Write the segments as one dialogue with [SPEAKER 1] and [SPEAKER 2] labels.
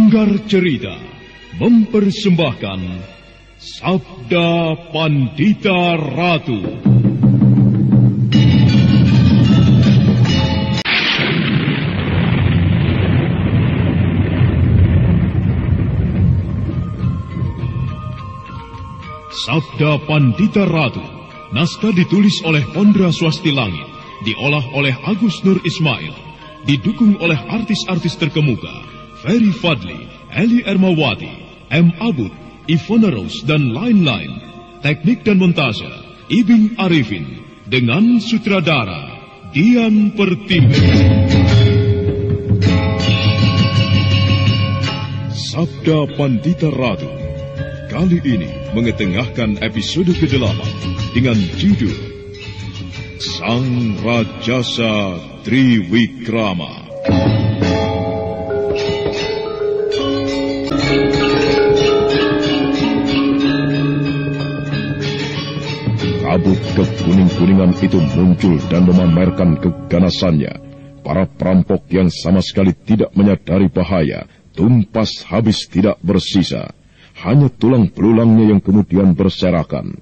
[SPEAKER 1] Sanggar Cerita mempersembahkan Sabda Pandita Ratu. Sabda Pandita Ratu, naskah ditulis oleh Pondra Swasti Langit, diolah oleh Agus Nur Ismail, didukung oleh artis-artis terkemuka Ferry Fadli, Eli Ermawati, M. Abud, Ivona Rose, dan lain-lain. Teknik dan montase Ibing Arifin, dengan sutradara Dian Pertiwi. Sabda Pandita Ratu kali ini mengetengahkan episode ke-8 dengan judul Sang Rajasa Triwikrama. Kabut kekuning-kuningan itu muncul dan memamerkan keganasannya. Para perampok yang sama sekali tidak menyadari bahaya, tumpas habis tidak bersisa. Hanya tulang belulangnya yang kemudian berserakan.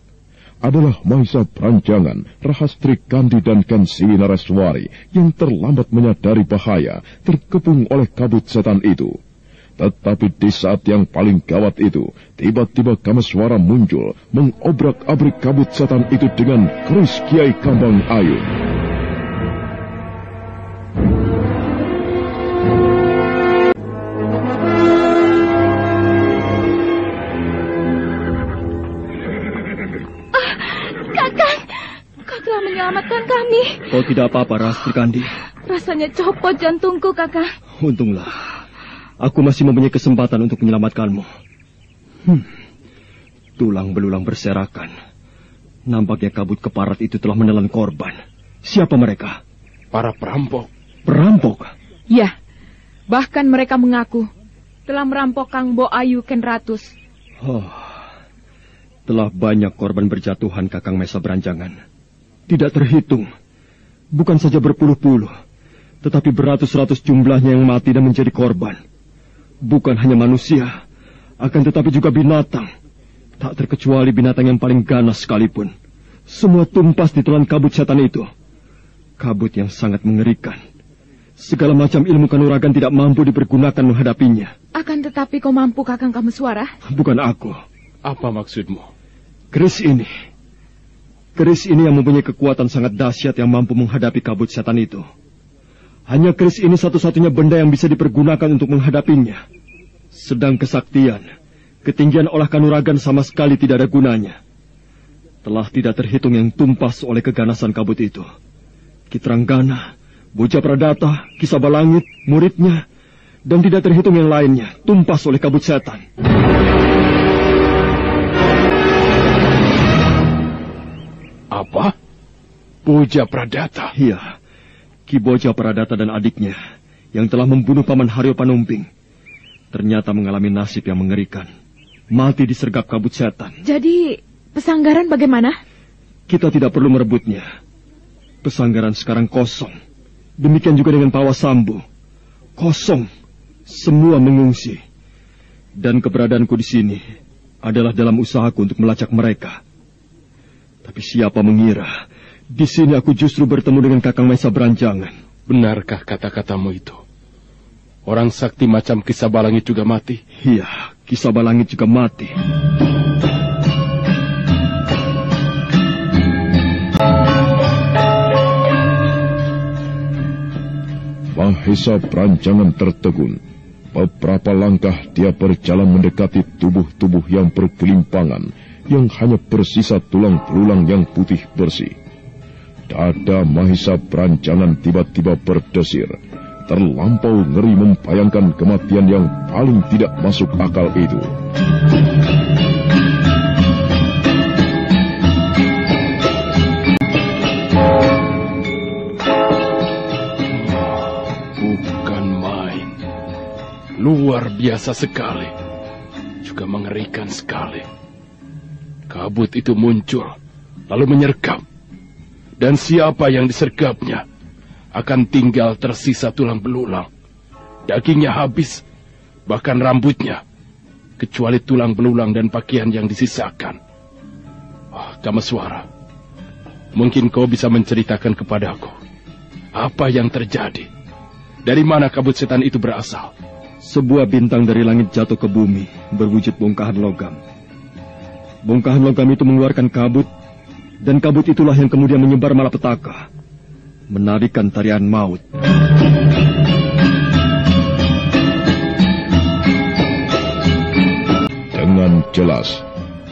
[SPEAKER 1] Adalah Mahisa Branjangan, Rahastri Kandi dan Kensiwi Nareswari yang terlambat menyadari bahaya, terkepung oleh kabut setan itu. Tetapi di saat yang paling gawat itu, tiba-tiba Kameswara muncul, mengobrak-abrik kabut setan itu dengan keris Kiai Kambang Ayu.
[SPEAKER 2] Kau telah menyelamatkan kami.
[SPEAKER 3] Kau tidak apa-apa, Rahastri Kandi.
[SPEAKER 2] Rasanya copot jantungku, Kakang.
[SPEAKER 3] Untunglah. Aku masih mempunyai kesempatan untuk menyelamatkanmu. Tulang belulang berserakan. Nampaknya kabut keparat itu telah menelan korban. Siapa mereka?
[SPEAKER 4] Para perampok.
[SPEAKER 3] Perampok?
[SPEAKER 2] Ya, bahkan mereka mengaku telah merampok Kang Bo Ayu Ken Ratus.
[SPEAKER 3] Telah banyak korban berjatuhan, Kakang Mahisa Branjangan. Tidak terhitung. Bukan saja berpuluh-puluh, tetapi beratus-ratus jumlahnya yang mati dan menjadi korban. Bukan hanya manusia, akan tetapi juga binatang. Tak terkecuali binatang yang paling ganas sekalipun. Semua tumpas ditelan kabut setan itu. Kabut yang sangat mengerikan. Segala macam ilmu kanuragan tidak mampu dipergunakan menghadapinya.
[SPEAKER 2] Akan tetapi kau mampu, Kakang Kameswara?
[SPEAKER 3] Bukan aku.
[SPEAKER 4] Apa maksudmu?
[SPEAKER 3] Keris ini yang mempunyai kekuatan sangat dahsyat yang mampu menghadapi kabut setan itu. Hanya keris ini satu-satunya benda yang bisa dipergunakan untuk menghadapinya. Sedang kesaktian, ketinggian olah kanuragan sama sekali tidak ada gunanya. Telah tidak terhitung yang tumpas oleh keganasan kabut itu. Kitranggana, Boja Pradata, Kisabalangit, muridnya, dan tidak terhitung yang lainnya, tumpas oleh kabut setan.
[SPEAKER 4] Apa? Boja Pradata?
[SPEAKER 3] Iya. Ki Boja Pradata dan adiknya yang telah membunuh Paman Haryo Panumping ternyata mengalami nasib yang mengerikan. Mati disergap kabut setan.
[SPEAKER 2] Jadi, Pesanggaran bagaimana?
[SPEAKER 3] Kita tidak perlu merebutnya. Pesanggaran sekarang kosong. Demikian juga dengan Pawasambu. Kosong. Semua mengungsi. Dan keberadaanku di sini adalah dalam usahaku untuk melacak mereka. Tapi siapa mengira di sini aku justru bertemu dengan Kakang Mahisa Branjangan.
[SPEAKER 4] Benarkah kata-katamu itu? Orang sakti macam Kisabalangit juga mati?
[SPEAKER 3] Iya, Kisabalangit juga mati.
[SPEAKER 1] Mahisa Branjangan tertegun. Beberapa langkah dia berjalan mendekati tubuh-tubuh yang bergelimpangan, yang hanya bersisa tulang belulang yang putih bersih. Dada Mahisa Branjangan tiba-tiba berdesir. Terlampau ngeri membayangkan kematian yang paling tidak masuk akal itu.
[SPEAKER 4] Bukan main. Luar biasa sekali. Juga mengerikan sekali. Kabut itu muncul, lalu menyergap. Dan siapa yang disergapnya akan tinggal tersisa tulang belulang. Dagingnya habis, bahkan rambutnya, kecuali tulang belulang dan pakaian yang disisakan. Kameswara, mungkin kau bisa menceritakan kepadaku apa yang terjadi. Dari mana kabut setan itu berasal?
[SPEAKER 3] Sebuah bintang dari langit jatuh ke bumi, berwujud bongkahan logam. Bongkahan logam itu mengeluarkan kabut, dan kabut itulah yang kemudian menyebar malapetaka, menarikan tarian maut.
[SPEAKER 1] Dengan jelas,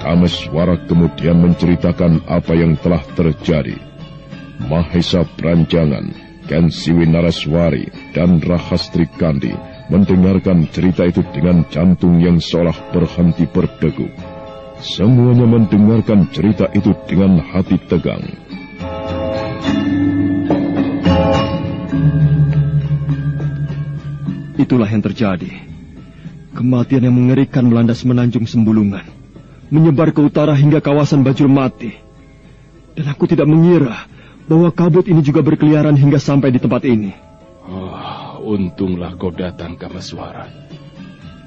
[SPEAKER 1] Kameswara kemudian menceritakan apa yang telah terjadi. Mahesa Pranjangan, Ken Siwi Naraswari, dan Rahastri Kandi mendengarkan cerita itu dengan jantung yang seolah berhenti berdegup. Semuanya mendengarkan cerita itu dengan hati tegang.
[SPEAKER 3] Itulah yang terjadi. Kematian yang mengerikan melanda Semenanjung Sembulungan, menyebar ke utara hingga kawasan Bajulmati. Dan aku tidak mengira bahwa kabut ini juga berkeliaran hingga sampai di tempat ini.
[SPEAKER 4] Untunglah kau datang, Kameswara.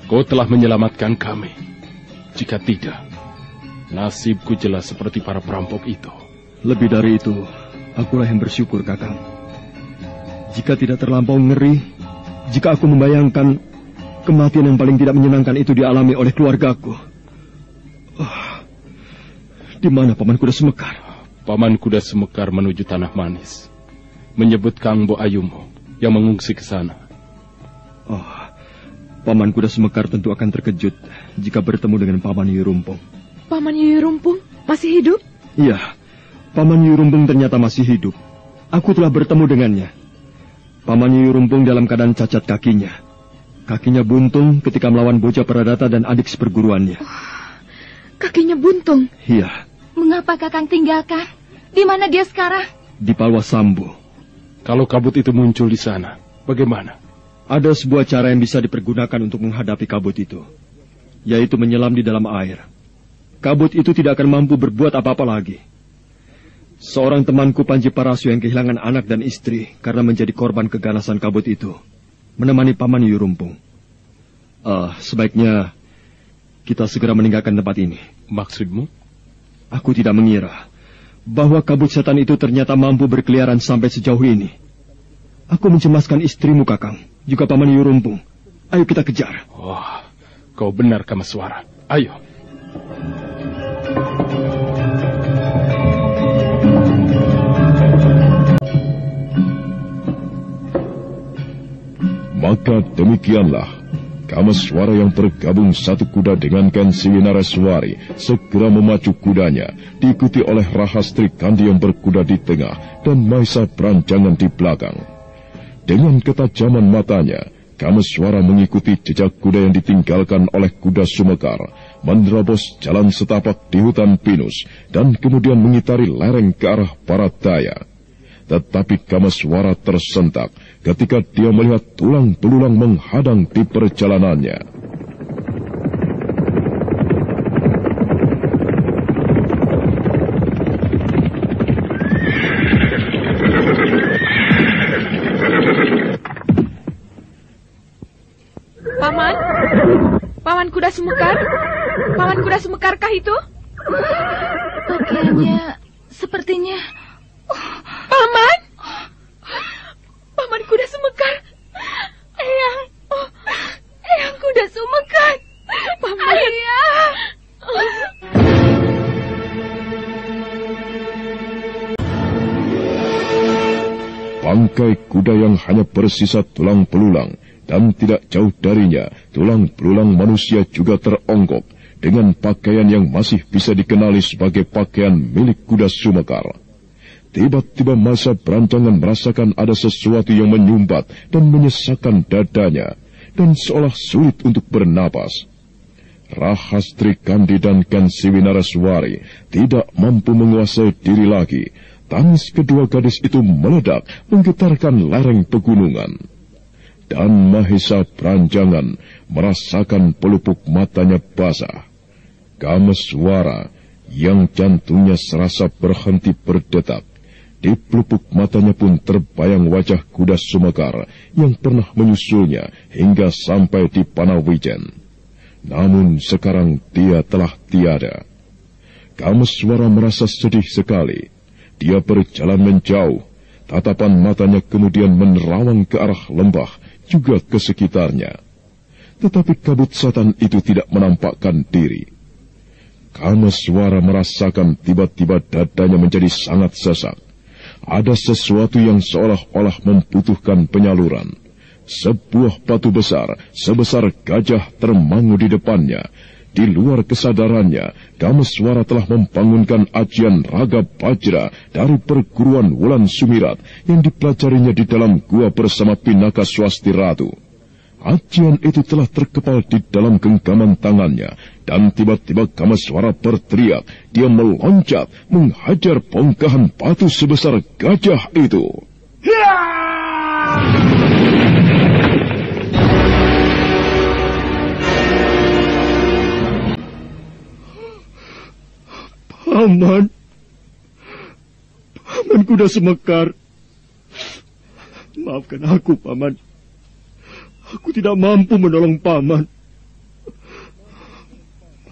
[SPEAKER 4] Kau telah menyelamatkan kami. Jika tidak, nasibku jelas seperti para perampok itu.
[SPEAKER 3] Lebih dari itu, akulah yang bersyukur, Kakang. Jika tidak terlampau ngeri, jika aku membayangkan kematian yang paling tidak menyenangkan itu dialami oleh keluargaku. Di mana Paman Kuda Semekar?
[SPEAKER 4] Paman Kuda Semekar menuju Tanah Manis, menyebut Kang Bo Ayumo yang mengungsi ke sana.
[SPEAKER 3] Paman Kuda Semekar tentu akan terkejut jika bertemu dengan Paman Yurumpung.
[SPEAKER 2] Paman Yurumpung masih hidup?
[SPEAKER 3] Iya, Paman Yurumpung ternyata masih hidup. Aku telah bertemu dengannya. Paman Yurumpung dalam keadaan cacat kakinya. Kakinya buntung ketika melawan bocah Pradata dan adik seperguruannya.
[SPEAKER 2] Kakinya buntung?
[SPEAKER 3] Iya.
[SPEAKER 5] Mengapa Kakang tinggalkan? Di mana dia sekarang?
[SPEAKER 3] Di Palwasambu.
[SPEAKER 4] Kalau kabut itu muncul di sana, bagaimana?
[SPEAKER 3] Ada sebuah cara yang bisa dipergunakan untuk menghadapi kabut itu, yaitu menyelam di dalam air. Kabut itu tidak akan mampu berbuat apa-apa lagi. Seorang temanku Panji Parasyo yang kehilangan anak dan istri karena menjadi korban keganasan kabut itu, menemani Paman Yurumpung. Sebaiknya kita segera meninggalkan tempat ini.
[SPEAKER 4] Maksudmu?
[SPEAKER 3] Aku tidak mengira bahwa kabut setan itu ternyata mampu berkeliaran sampai sejauh ini. Aku mencemaskan istrimu, Kakang, juga Paman Yurumpung. Ayo kita kejar.
[SPEAKER 4] Kau benar, Kameswara. Ayo.
[SPEAKER 1] Maka demikianlah, Kameswara yang bergabung satu kuda dengan Ken Siwi Naraswari segera memacu kudanya, diikuti oleh Rahastri Kandi yang berkuda di tengah dan Mahesa Pranjangan di belakang. Dengan ketajaman matanya, Kameswara mengikuti jejak kuda yang ditinggalkan oleh kuda Sumekar, menerobos jalan setapak di hutan pinus, dan kemudian mengitari lereng ke arah Paradaya. Tetapi Kameswara tersentak ketika dia melihat tulang belulang menghadang di perjalanannya.
[SPEAKER 2] Paman? Paman Kuda Semekar? Paman Kuda Semekarkah itu?
[SPEAKER 5] Pakaiannya sepertinya...
[SPEAKER 2] Paman? Paman Kuda Semekar?
[SPEAKER 5] Eyang Kuda Semekar.
[SPEAKER 2] Paman.
[SPEAKER 5] Ayah.
[SPEAKER 1] Bangkai kuda yang hanya bersisa tulang belulang, dan tidak jauh darinya tulang belulang manusia juga teronggok dengan pakaian yang masih bisa dikenali sebagai pakaian milik kuda Sumekar. Tiba-tiba Mahesa Pranjangan merasakan ada sesuatu yang menyumbat dan menyesakkan dadanya, dan seolah sulit untuk bernapas. Rahastri Kandi dan Ken Siwi Naraswari tidak mampu menguasai diri lagi. Tangis kedua gadis itu meledak, menggetarkan lereng pegunungan. Dan Mahesa Pranjangan merasakan pelupuk matanya basah. Kameswara yang jantungnya serasa berhenti berdetak, Di pelupuk matanya pun terbayang wajah kuda Sumekar yang pernah menyusulnya hingga sampai di Panawijen. Namun sekarang dia telah tiada. Kameswara merasa sedih sekali. Dia berjalan menjauh. Tatapan matanya kemudian menerawang ke arah lembah, juga ke sekitarnya. Tetapi kabut setan itu tidak menampakkan diri. Kameswara merasakan tiba-tiba dadanya menjadi sangat sesak. Ada sesuatu yang seolah-olah membutuhkan penyaluran. Sebuah batu besar sebesar gajah termangu di depannya. Di luar kesadarannya, Kameswara telah membangunkan ajian Raga Bajra dari perguruan Wulan Sumirat yang dipelajarinya di dalam gua bersama Pinaka Swasti Ratu. Ajian itu telah terkepal di dalam genggaman tangannya, dan tiba-tiba Kameswara berteriak. Dia meloncat, menghajar bongkahan batu sebesar gajah itu.
[SPEAKER 3] Paman Kuda Sumekar, maafkan aku, Paman. Aku tidak mampu menolong Paman.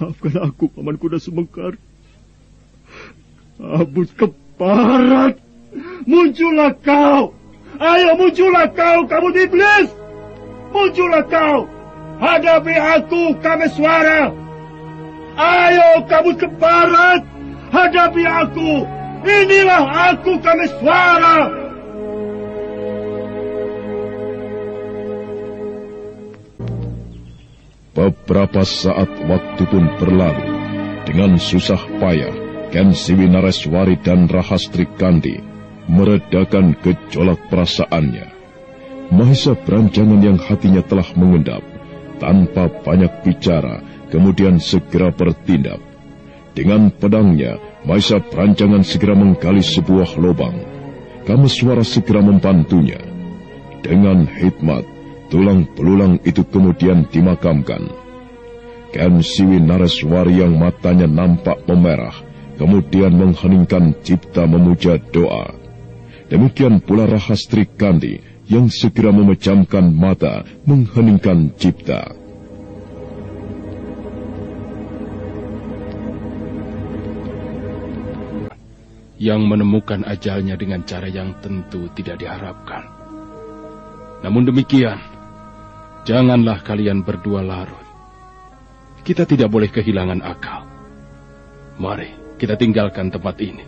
[SPEAKER 3] Maafkan aku, Paman Kuda Sumekar. Kabut keparat, muncullah kau. Ayo muncullah kau, kabut iblis. Muncullah kau. Hadapi aku, Kameswara. Ayo kabut keparat, hadapi aku. Inilah aku, Kameswara.
[SPEAKER 1] Beberapa saat waktu pun berlalu. Dengan susah payah, Ken Siwi Nareswari dan Rahastri Kandi meredakan gejolak perasaannya. Mahesa Branjangan yang hatinya telah mengendap, tanpa banyak bicara, kemudian segera bertindak. Dengan pedangnya, Mahesa Branjangan segera menggali sebuah lubang. Kameswara segera membantunya. Dengan hikmat, tulang belulang itu kemudian dimakamkan. Ken Siwi Nareswari yang matanya nampak memerah, kemudian mengheningkan cipta memuja doa. Demikian pula Rahastri Kandi yang segera memejamkan mata, mengheningkan cipta.
[SPEAKER 4] Yang menemukan ajalnya dengan cara yang tentu tidak diharapkan. Namun demikian, janganlah kalian berdua larut. Kita tidak boleh kehilangan akal. Mari kita tinggalkan tempat ini.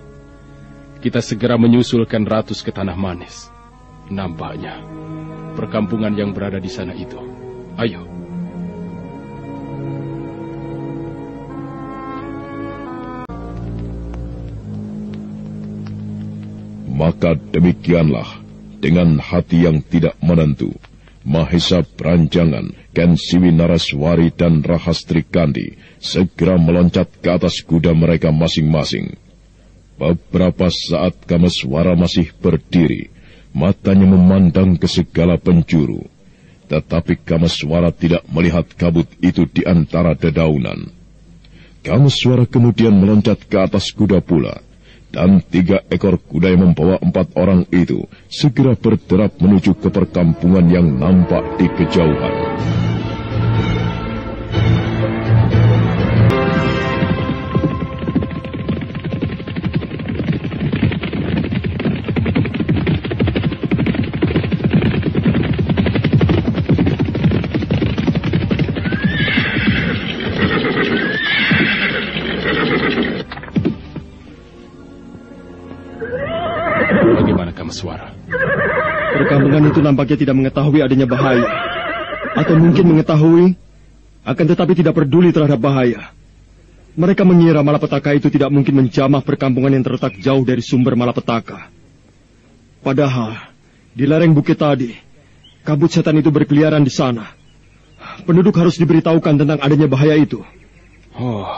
[SPEAKER 4] Kita segera menyusulkan Ratus ke Tanah Manis. Nampaknya perkampungan yang berada di sana itu. Ayo.
[SPEAKER 1] Maka demikianlah, dengan hati yang tidak menentu, Mahesa Branjangan, Ken Siwi Nareswari dan Rahastri Kandi segera meloncat ke atas kuda mereka masing-masing. Beberapa saat Kameswara masih berdiri, matanya memandang ke segala penjuru. Tetapi Kameswara tidak melihat kabut itu di antara dedaunan. Kameswara kemudian meloncat ke atas kuda pula. Dan 3 ekor kuda yang membawa 4 orang itu segera berderap menuju ke perkampungan yang nampak di kejauhan.
[SPEAKER 4] Suara.
[SPEAKER 3] Perkampungan itu nampaknya tidak mengetahui adanya bahaya. Atau mungkin mengetahui, akan tetapi tidak peduli terhadap bahaya. Mereka mengira malapetaka itu tidak mungkin menjamah perkampungan yang terletak jauh dari sumber malapetaka. Padahal, di lereng bukit tadi, kabut setan itu berkeliaran di sana. Penduduk harus diberitahukan tentang adanya bahaya itu.
[SPEAKER 4] Oh,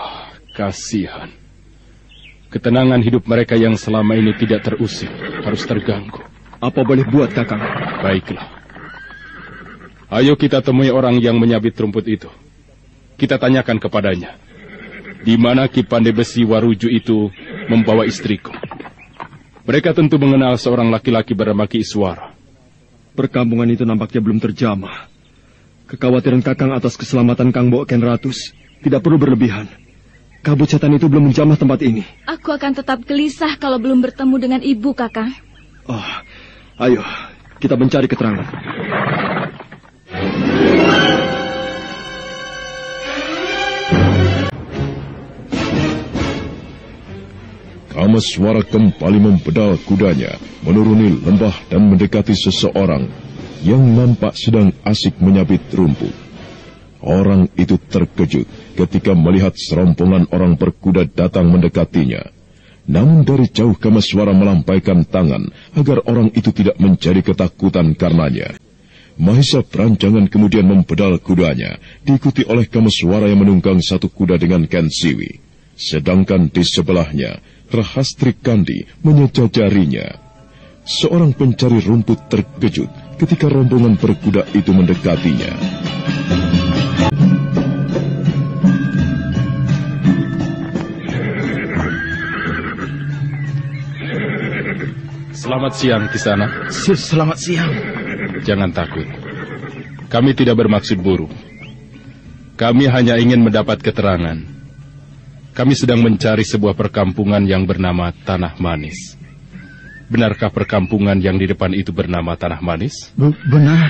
[SPEAKER 4] kasihan. Ketenangan hidup mereka yang selama ini tidak terusik harus terganggu.
[SPEAKER 3] Apa boleh buat, Kakang?
[SPEAKER 4] Baiklah. Ayo kita temui orang yang menyabit rumput itu. Kita tanyakan kepadanya, di mana Ki Pandai Besi Waruju itu membawa istriku. Mereka tentu mengenal seorang laki-laki bernama Ki Iswara.
[SPEAKER 3] Perkampungan itu nampaknya belum terjamah. Kekhawatiran Kakang atas keselamatan Kang Bo Ken Ratus tidak perlu berlebihan. Kabut setan itu belum menjamah tempat ini.
[SPEAKER 5] Aku akan tetap gelisah kalau belum bertemu dengan ibu, Kakang.
[SPEAKER 3] Oh, ayo, kita mencari keterangan.
[SPEAKER 1] Kameswara kembali membedal kudanya, menuruni lembah dan mendekati seseorang yang nampak sedang asik menyabit rumput. Orang itu terkejut ketika melihat serombongan orang berkuda datang mendekatinya. Namun dari jauh Kameswara melampaikan tangan agar orang itu tidak menjadi ketakutan karenanya. Mahisa Beranjangan kemudian membedal kudanya, diikuti oleh Kameswara yang menunggang satu kuda dengan Ken Siwi. Sedangkan di sebelahnya, Rahastri Kandi menyejajarinya. Seorang pencari rumput terkejut ketika rombongan berkuda itu mendekatinya.
[SPEAKER 4] Selamat siang, Kisana.
[SPEAKER 6] Selamat siang.
[SPEAKER 4] Jangan takut. Kami tidak bermaksud buruk. Kami hanya ingin mendapat keterangan. Kami sedang mencari sebuah perkampungan yang bernama Tanah Manis. Benarkah perkampungan yang di depan itu bernama Tanah Manis?
[SPEAKER 6] Benar.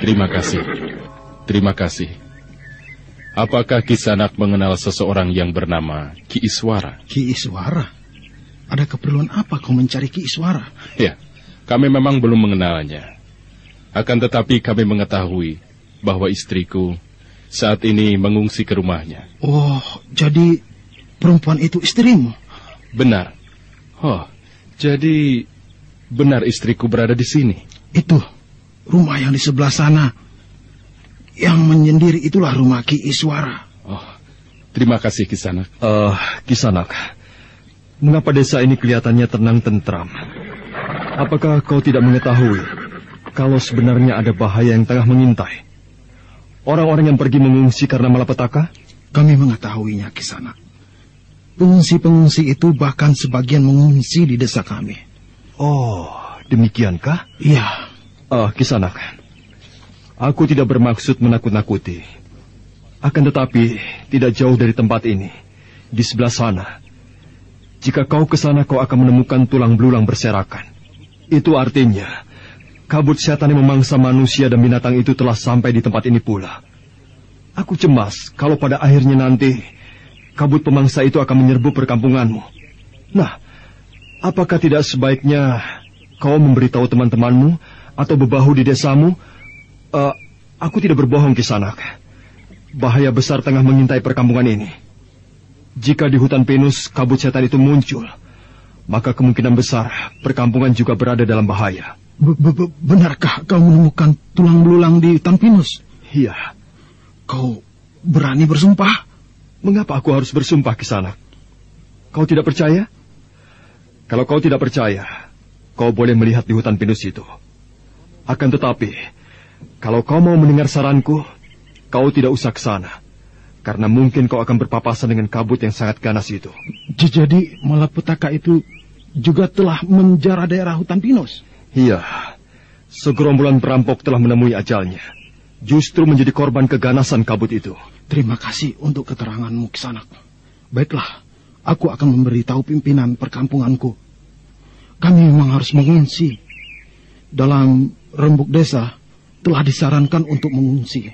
[SPEAKER 4] Terima kasih. Terima kasih. Apakah Kisanak mengenal seseorang yang bernama Ki Iswara?
[SPEAKER 6] Ki Iswara? Ada keperluan apa kau mencari Ki Iswara?
[SPEAKER 4] Ya, kami memang belum mengenalnya. Akan tetapi kami mengetahui bahwa istriku saat ini mengungsi ke rumahnya.
[SPEAKER 6] Oh, jadi perempuan itu istrimu?
[SPEAKER 4] Benar. Oh, jadi benar istriku berada di sini.
[SPEAKER 6] Itu, rumah yang di sebelah sana. Yang menyendiri itulah rumah Ki Iswara.
[SPEAKER 4] Oh, terima kasih Kisanak.
[SPEAKER 3] Kisanak, mengapa desa ini kelihatannya tenang tentram? Apakah kau tidak mengetahui kalau sebenarnya ada bahaya yang tengah mengintai? Orang-orang yang pergi mengungsi karena malapetaka?
[SPEAKER 6] Kami mengetahuinya, Kisanak. Pengungsi-pengungsi itu bahkan sebagian mengungsi di desa kami.
[SPEAKER 3] Oh, demikiankah?
[SPEAKER 6] Iya.
[SPEAKER 3] Kisanak, aku tidak bermaksud menakut-nakuti. Akan tetapi, tidak jauh dari tempat ini, di sebelah sana. Jika kau ke sana, kau akan menemukan tulang belulang berserakan. Itu artinya, kabut setan yang memangsa manusia dan binatang itu telah sampai di tempat ini pula. Aku cemas kalau pada akhirnya nanti kabut pemangsa itu akan menyerbu perkampunganmu. Nah, apakah tidak sebaiknya kau memberitahu teman-temanmu atau bebahu di desamu? Aku tidak berbohong, Kisanak. Bahaya besar tengah mengintai perkampungan ini. Jika di hutan pinus kabut setan itu muncul, maka kemungkinan besar perkampungan juga berada dalam bahaya.
[SPEAKER 6] Benarkah kau menemukan tulang belulang di hutan pinus?
[SPEAKER 3] Iya.
[SPEAKER 6] Kau berani bersumpah?
[SPEAKER 3] Mengapa aku harus bersumpah, Kisanak? Kau tidak percaya? Kalau kau tidak percaya, kau boleh melihat di hutan pinus itu. Akan tetapi, kalau kau mau mendengar saranku, kau tidak usah ke sana. Karena mungkin kau akan berpapasan dengan kabut yang sangat ganas itu.
[SPEAKER 6] Jadi malapetaka itu juga telah menjara daerah hutan pinus?
[SPEAKER 3] Iya. Segerombolan perampok telah menemui ajalnya. Justru menjadi korban keganasan kabut itu.
[SPEAKER 6] Terima kasih untuk keteranganmu, Kisanak. Baiklah, aku akan memberitahu pimpinan perkampunganku. Kami memang harus mengungsi. Dalam rembuk desa telah disarankan untuk mengungsi.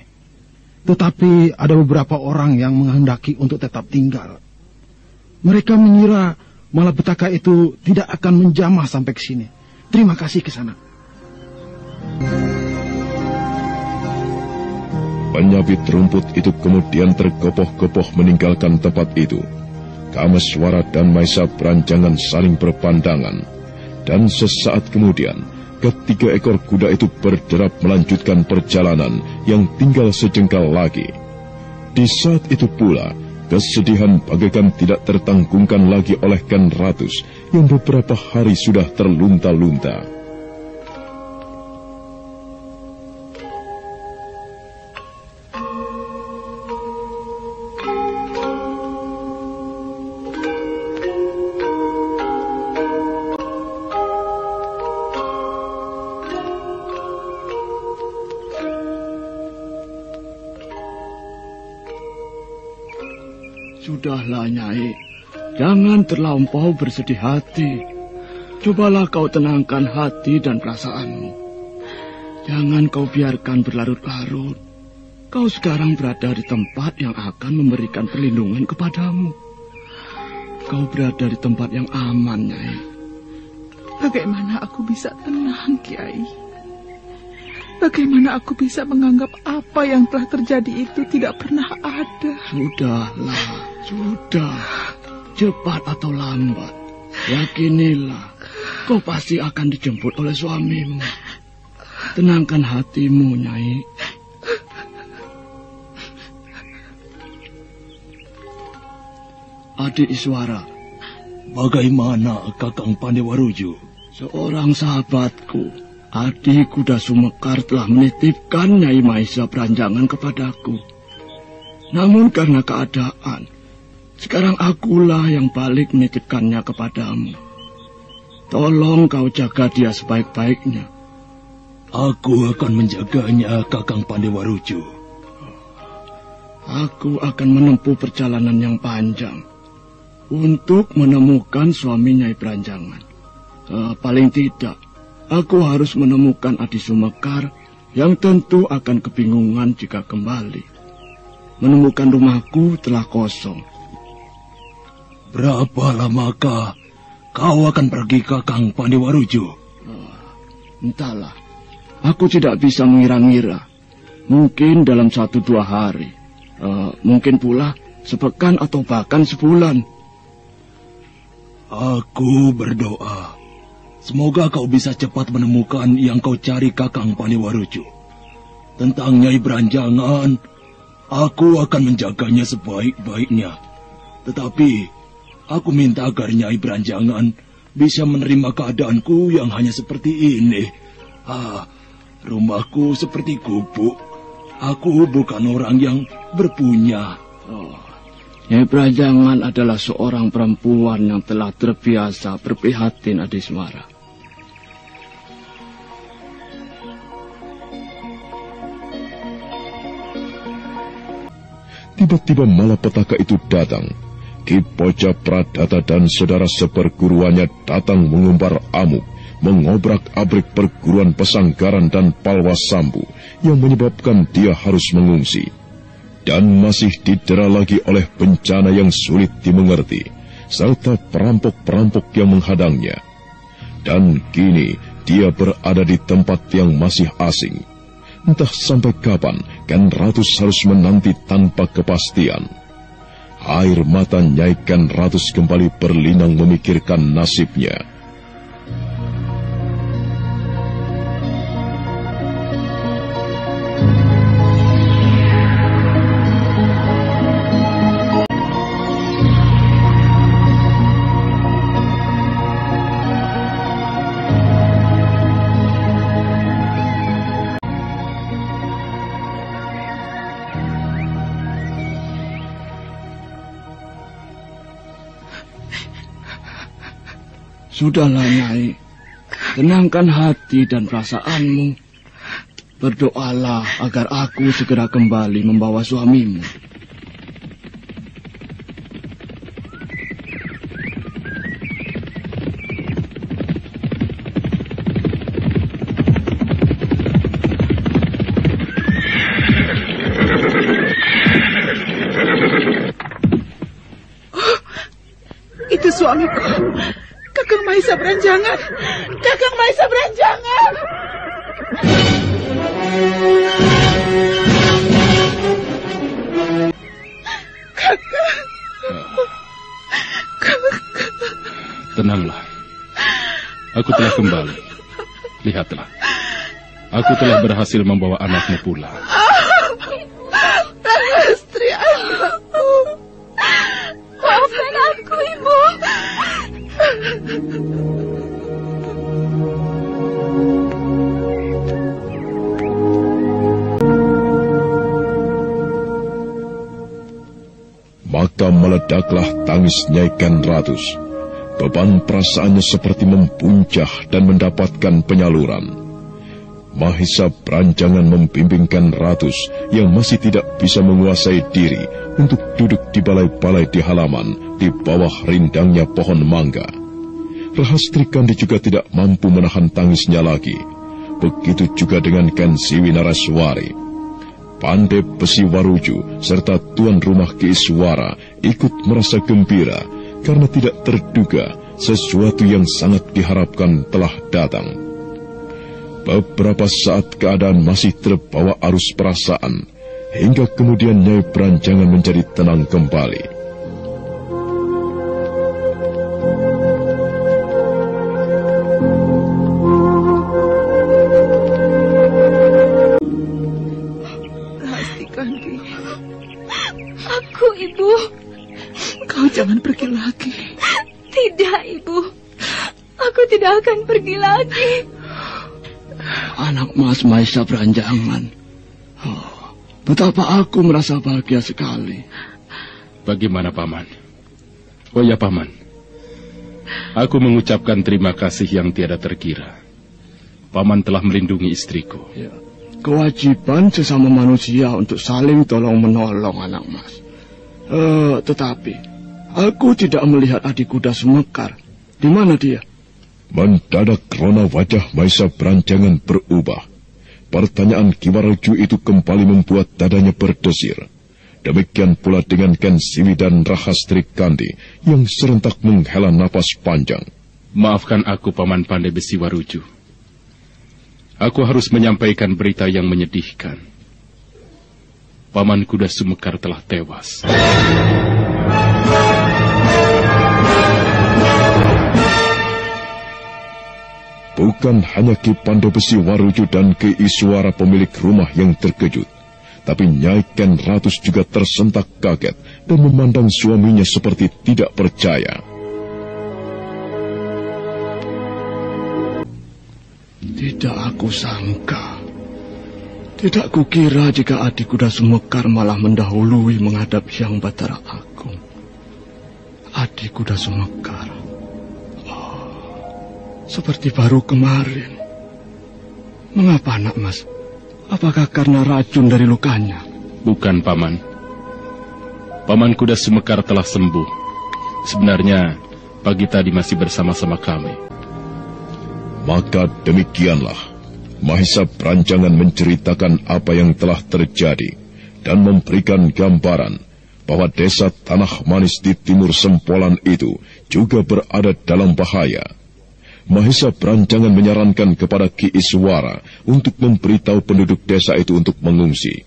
[SPEAKER 6] Tetapi ada beberapa orang yang menghendaki untuk tetap tinggal. Mereka mengira malapetaka itu tidak akan menjamah sampai ke sini. Terima kasih, Kisanak.
[SPEAKER 1] Penyabit rumput itu kemudian tergopoh-gopoh meninggalkan tempat itu. Kameswara dan Mahisa Beranjangan saling berpandangan. Dan sesaat kemudian, ketiga ekor kuda itu berderap melanjutkan perjalanan yang tinggal sejengkal lagi. Di saat itu pula, kesedihan bagaikan tidak tertanggungkan lagi oleh Ken Ratus yang beberapa hari sudah terlunta-lunta.
[SPEAKER 6] Sudahlah, Nyai. Jangan terlampau bersedih hati. Cobalah kau tenangkan hati dan perasaanmu. Jangan kau biarkan berlarut-larut. Kau sekarang berada di tempat yang akan memberikan perlindungan kepadamu. Kau berada di tempat yang aman, Nyai.
[SPEAKER 7] Bagaimana aku bisa tenang, Kiai? Bagaimana aku bisa menganggap apa yang telah terjadi itu tidak pernah ada?
[SPEAKER 6] Sudahlah, sudah. Cepat atau lambat, yakinilah, kau pasti akan dijemput oleh suamimu. Tenangkan hatimu, Nyai. Adik Iswara,
[SPEAKER 8] bagaimana Kakang Pandewaruju?
[SPEAKER 6] Seorang sahabatku, adik Kuda Sumekar telah menitipkan Nyai Mahesa Beranjangan kepadaku. Namun karena keadaan, sekarang akulah yang balik menitipkannya kepadamu. Tolong kau jaga dia sebaik-baiknya.
[SPEAKER 8] Aku akan menjaganya, Kakang Pandewaruju.
[SPEAKER 6] Aku akan menempuh perjalanan yang panjang untuk menemukan suami Nyai Beranjangan. Paling tidak, aku harus menemukan Adi Sumekar yang tentu akan kebingungan jika kembali. Menemukan rumahku telah kosong.
[SPEAKER 8] Berapa lamakah kau akan pergi, Kakang Pandewaruju?
[SPEAKER 6] Entahlah, aku tidak bisa mengira-ngira. Mungkin dalam 1-2 hari. Mungkin pula sepekan atau bahkan sebulan.
[SPEAKER 8] Aku berdoa, semoga kau bisa cepat menemukan yang kau cari, Kakang Pandewaruju. Tentang Nyai Beranjangan, aku akan menjaganya sebaik-baiknya. Tetapi aku minta agar Nyai Beranjangan bisa menerima keadaanku yang hanya seperti ini. Rumahku seperti gubuk. Aku bukan orang yang berpunya.
[SPEAKER 6] Nyai Beranjangan adalah seorang perempuan yang telah terbiasa berprihatin, Adi Semara.
[SPEAKER 1] Tiba-tiba malapetaka itu datang. Ki Poja Pradata dan saudara seperguruannya datang mengumbar amuk, mengobrak-abrik perguruan Pesanggaran dan Palwasambu, yang menyebabkan dia harus mengungsi. Dan masih didera lagi oleh bencana yang sulit dimengerti, serta perampok-perampok yang menghadangnya. Dan kini dia berada di tempat yang masih asing. Entah sampai kapan Ken Ratus harus menanti tanpa kepastian. Air mata Nyai Ken Ratus kembali berlinang memikirkan nasibnya.
[SPEAKER 6] Sudahlah, Nyai. Tenangkan hati dan perasaanmu. Berdoalah agar aku segera kembali membawa suamimu.
[SPEAKER 7] Itu suamiku. Kakang Mahesa Beranjangan. Kakang Mahesa Beranjangan. Kakang.
[SPEAKER 4] Tenanglah. Aku telah kembali. Lihatlah. Aku telah berhasil membawa anakmu pulang.
[SPEAKER 7] Lastri, anakku.
[SPEAKER 5] Maafkan aku, Ibu.
[SPEAKER 1] Maka meledaklah tangis Nyai Ken Ratus. Beban perasaannya seperti mempuncah dan mendapatkan penyaluran. Mahesa Branjangan membimbingkan ratus yang masih tidak bisa menguasai diri untuk duduk di balai-balai di halaman di bawah rindangnya pohon mangga. Rahastri Kandi juga tidak mampu menahan tangisnya lagi. Begitu juga dengan Ken Siwi Naraswari. Pandai Besi Waruju serta tuan rumah Ki Iswara ikut merasa gembira karena tidak terduga sesuatu yang sangat diharapkan telah datang. Beberapa saat keadaan masih terbawa arus perasaan, hingga kemudian Nyai Branjangan menjadi tenang kembali.
[SPEAKER 7] Rahasti Kandi.
[SPEAKER 5] Aku, Ibu.
[SPEAKER 7] Kau jangan pergi lagi.
[SPEAKER 5] Tidak, Ibu. Aku tidak akan pergi lagi.
[SPEAKER 8] Anak Mas Mahesa Branjangan. Oh, betapa aku merasa bahagia sekali.
[SPEAKER 4] Bagaimana, Paman? Oh ya, Paman. Aku mengucapkan terima kasih yang tiada terkira. Paman telah melindungi istriku.
[SPEAKER 8] Ya. Kewajiban sesama manusia untuk saling tolong-menolong, anak Mas. Tetapi aku tidak melihat adik kuda Sumekar. Di mana dia?
[SPEAKER 1] Mendadak rona wajah Mahesa Branjangan berubah. Pertanyaan Ki Waruju itu kembali membuat dadanya berdesir. Demikian pula dengan Ken Siwi dan Rahastri Kandi yang serentak menghela napas panjang.
[SPEAKER 4] Maafkan aku, Paman Pandai Besi Waruju. Aku harus menyampaikan berita yang menyedihkan. Paman Kuda Sumekar telah tewas.
[SPEAKER 1] Bukan hanya Ki Pandai Besi Waruju dan Ki Iswara pemilik rumah yang terkejut, tapi Nyai Ken Ratus juga tersentak kaget dan memandang suaminya seperti tidak percaya.
[SPEAKER 8] Tidak aku sangka. Tidak kukira jika adik kuda Sumekar malah mendahului menghadap Hyang Batara Agung. Adik kuda Sumekar. Seperti baru kemarin. Mengapa, anak Mas? Apakah karena racun dari lukanya?
[SPEAKER 4] Bukan, Paman. Paman Kuda Sumekar telah sembuh. Sebenarnya, pagi tadi masih bersama-sama kami.
[SPEAKER 1] Maka demikianlah, Mahesa Branjangan menceritakan apa yang telah terjadi dan memberikan gambaran bahwa desa Tanah Manis di timur Sempolan itu juga berada dalam bahaya. Mahesa Branjangan menyarankan kepada Ki Iswara untuk memberitahu penduduk desa itu untuk mengungsi.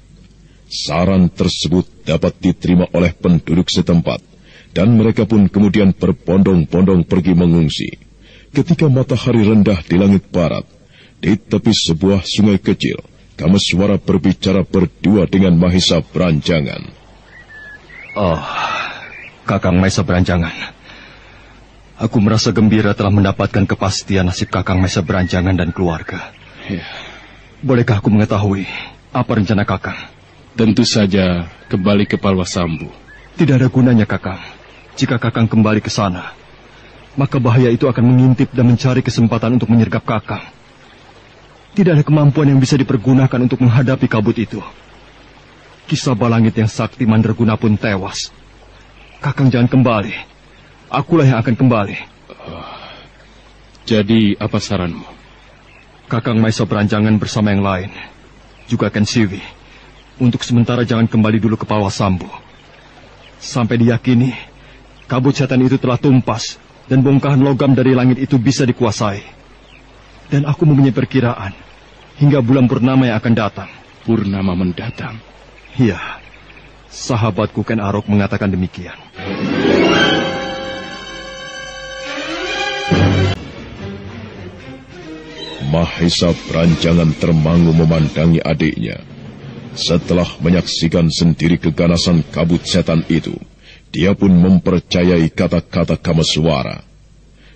[SPEAKER 1] Saran tersebut dapat diterima oleh penduduk setempat, dan mereka pun kemudian berbondong-bondong pergi mengungsi. Ketika matahari rendah di langit barat, di tepi sebuah sungai kecil, Kameswara berbicara berdua dengan Mahesa Branjangan.
[SPEAKER 3] Oh, Kakang Mahesa Branjangan. Aku merasa gembira telah mendapatkan kepastian nasib Kakang Mahesa Branjangan dan keluarga.
[SPEAKER 4] Ya.
[SPEAKER 3] Bolehkah aku mengetahui apa rencana Kakang?
[SPEAKER 4] Tentu saja kembali ke Palwasambu.
[SPEAKER 3] Tidak ada gunanya, Kakang. Jika Kakang kembali ke sana, maka bahaya itu akan mengintip dan mencari kesempatan untuk menyergap Kakang. Tidak ada kemampuan yang bisa dipergunakan untuk menghadapi kabut itu. Kisah Balangit yang sakti Mandraguna pun tewas. Kakang jangan kembali. Akulah yang akan kembali.
[SPEAKER 4] Jadi apa saranmu?
[SPEAKER 3] Kakang Mahesa Branjangan bersama yang lain, juga Ken Siwi, untuk sementara jangan kembali dulu ke Palwasambu. Sampai diyakini kabut setan itu telah tumpas dan bongkahan logam dari langit itu bisa dikuasai. Dan aku mempunyai perkiraan hingga bulan purnama yang akan datang.
[SPEAKER 4] Purnama mendatang?
[SPEAKER 3] Iya, sahabatku Ken Arok mengatakan demikian.
[SPEAKER 1] Mahesa Branjangan termangu memandangi adiknya. Setelah menyaksikan sendiri keganasan kabut setan itu, dia pun mempercayai kata-kata Kameswara.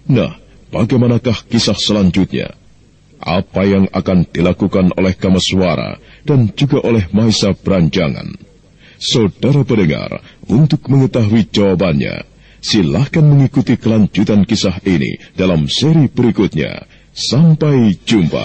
[SPEAKER 1] Nah, bagaimanakah kisah selanjutnya? Apa yang akan dilakukan oleh Kameswara dan juga oleh Mahesa Branjangan? Saudara pendengar, untuk mengetahui jawabannya, silahkan mengikuti kelanjutan kisah ini dalam seri berikutnya. Sampai jumpa.